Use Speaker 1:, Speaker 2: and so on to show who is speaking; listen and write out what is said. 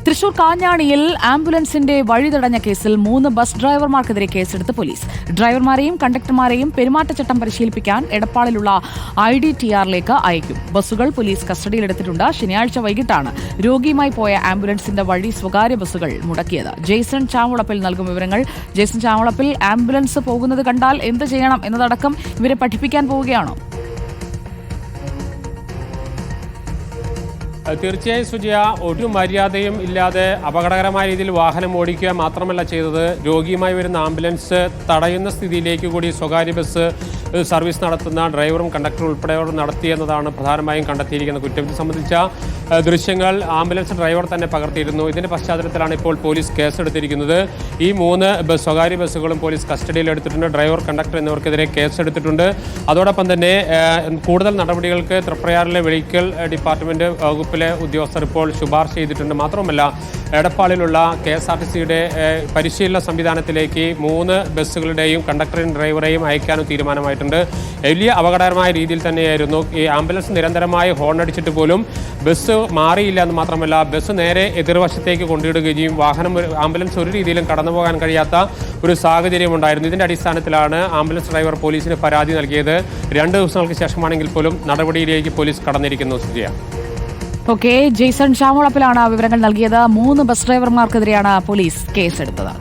Speaker 1: തൃശൂർ കാഞ്ഞാണിയിൽ ആംബുലൻസിന്റെ വഴി തടഞ്ഞ കേസിൽ 3 ബസ് ഡ്രൈവർമാർക്കെതിരെ കേസെടുത്ത് പോലീസ്. ഡ്രൈവർമാരെയും കണ്ടക്ടർമാരെയും പെരുമാറ്റച്ചട്ടം പരിശീലിപ്പിക്കാൻ എടപ്പാളിലുള്ള IDTRലേക്ക് അയക്കും. ബസ്സുകൾ പോലീസ് കസ്റ്റഡിയിലെടുത്തിട്ടുണ്ട്. ശനിയാഴ്ച വൈകിട്ടാണ് രോഗിയുമായി പോയ ആംബുലൻസിന്റെ വഴി സ്വകാര്യ ബസ്സുകൾ മുടക്കിയത്. ജെയ്സൺ ചാമുളപ്പിൽ നൽകും വിവരങ്ങൾ. ജെയ്സൺ ചാമുളപ്പിൽ, ആംബുലൻസ് പോകുന്നത് കണ്ടാൽ എന്ത് ചെയ്യണം എന്നതടക്കം ഇവരെ പഠിപ്പിക്കാൻ പോവുകയാണോ?
Speaker 2: തീർച്ചയായും സുജിയ, ഒരു മര്യാദയും ഇല്ലാതെ അപകടകരമായ രീതിയിൽ വാഹനം ഓടിക്കുക മാത്രമല്ല ചെയ്തത്, രോഗിയുമായി വരുന്ന ആംബുലൻസ് തടയുന്ന സ്ഥിതിയിലേക്ക് കൂടി സ്വകാര്യ ബസ് സർവീസ് നടത്തുന്ന ഡ്രൈവറും കണ്ടക്ടറും ഉൾപ്പെടെയോർ നടത്തിയെന്നതാണ് പ്രധാനമായും കണ്ടെത്തിയിരിക്കുന്ന കുറ്റം. ഇത് സംബന്ധിച്ച ദൃശ്യങ്ങൾ ആംബുലൻസ് ഡ്രൈവർ തന്നെ പകർത്തിയിരുന്നു. ഇതിന്റെ പശ്ചാത്തലത്തിലാണ് ഇപ്പോൾ പോലീസ് കേസെടുത്തിരിക്കുന്നത്. ഈ 3 സ്വകാര്യ ബസ്സുകളും പോലീസ് കസ്റ്റഡിയിലെടുത്തിട്ടുണ്ട്. ഡ്രൈവർ, കണ്ടക്ടർ എന്നിവർക്കെതിരെ കേസെടുത്തിട്ടുണ്ട്. അതോടൊപ്പം തന്നെ കൂടുതൽ നടപടികൾക്ക് തൃപ്രയാറിലെ വെഹിക്കിൾ ഡിപ്പാർട്ട്മെന്റ് വകുപ്പിലെ ഉദ്യോഗസ്ഥർ ഇപ്പോൾ ശുപാർശ ചെയ്തിട്ടുണ്ട്. മാത്രമല്ല, എടപ്പാളിലുള്ള KSRTCയുടെ പരിശീലന സംവിധാനത്തിലേക്ക് 3 ബസ്സുകളുടെയും കണ്ടക്ടറെയും ഡ്രൈവറെയും അയക്കാനും തീരുമാനമായിട്ടുണ്ട്. വലിയ അപകടകരമായ രീതിയിൽ തന്നെയായിരുന്നു. ഈ ആംബുലൻസ് നിരന്തരമായി ഹോൺ അടിച്ചിട്ട് പോലും ബസ് മാറിയില്ല എന്ന് മാത്രമല്ല, ബസ് നേരെ എതിർവശത്തേക്ക് കൊണ്ടിടുകയും ആംബുലൻസ് ഒരു രീതിയിലും കടന്നു പോകാൻ കഴിയാത്ത ഒരു സാഹചര്യം ഉണ്ടായിരുന്നു. ഇതിന്റെ അടിസ്ഥാനത്തിലാണ് ആംബുലൻസ് ഡ്രൈവർ പോലീസിന് പരാതി നൽകിയത്. 2 ദിവസങ്ങൾക്ക് ശേഷമാണെങ്കിൽ പോലും നടപടിയിലേക്ക് പോലീസ് കടന്നിരിക്കുന്നു. സുജിയ,
Speaker 1: ജെയ്സൺ ചാമുളപ്പിലാണ് വിവരങ്ങൾ നൽകിയത്. 3 ബസ് ഡ്രൈവർമാർക്കെതിരെയാണ് പോലീസ് കേസെടുത്തത്.